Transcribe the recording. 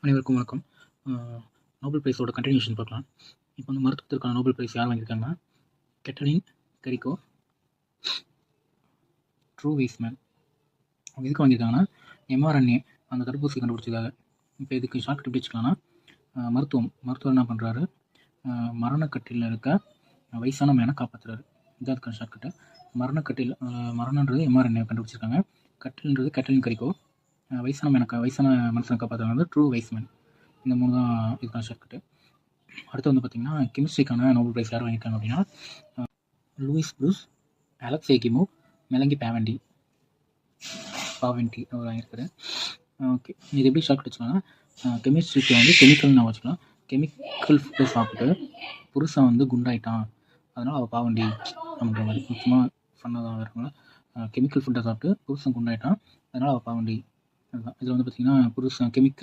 அனைவருக்கும் வணக்கம். Nobel பிரைஸோட continuation பார்க்கலாம். இப்போ வந்து மருத்துவத்திற்கான நோபல் பிரைஸ் யார் வாங்கியிருக்காங்கன்னா, கெட்டலின் கரிக்கோ, ட்ரூ வெய்ஸ்மேன். அவங்க எதுக்கு வாங்கியிருக்காங்கன்னா, எம்ஆர்என்ஏ அந்த தடுப்பூசி கண்டுபிடிச்சதாக. இப்போ இதுக்கு ஷார்ட் எப்படி வச்சுக்கலாம்னா, மருத்துவர் என்ன பண்ணுறாரு, மரணக்கட்டில் இருக்க வயசான மேனை காப்பாற்றுறாரு. இதான் அதுக்கான ஷார்ட்கட்டு. மரணன்றது எம்ஆர்என்ஏ கண்டுபிடிச்சிருக்காங்க. கட்டில்ன்றது கெட்டலின் கரிக்கோ, வயசான மனுஷனை காப்பாற்றுறது வந்து ட்ரூ வெய்ஸ்மேன். இந்த 3 தான் இதுக்கான ஷார்ட்கட்டு. அடுத்து வந்து பார்த்திங்கன்னா, கெமிஸ்ட்ரிக்கான நோபல் ப்ரைஸ் யார் வாங்கியிருக்காங்க அப்படின்னா, லூயிஸ் ப்ரூஸ், அலெக்ஸ் ஏகிமோவ், மெலங்கி பாவென்டி அவர் வாங்கியிருக்காரு. ஓகே, இது எப்படி ஷார்ட்கட் வச்சுக்கலாம்னா, கெமிஸ்ட்ரிக்கு வந்து கெமிக்கல் நான் வச்சுக்கலாம். கெமிக்கல் ஃபுட்டை சாப்பிட்டு புருஷன் வந்து குண்டாயிட்டான், அதனால் அவள் பாவண்டி அப்படின்ற மாதிரி முக்கியமாக ஃபன்னாக தான் இருக்குங்களா. கெமிக்கல் ஃபுட்டை சாப்பிட்டு புருஷன் குண்டாயிட்டான், அதனால் அவள் பாவண்டி. அதுதான் இதில் வந்து பார்த்திங்கன்னா, புருஷன் கெமிக்கல்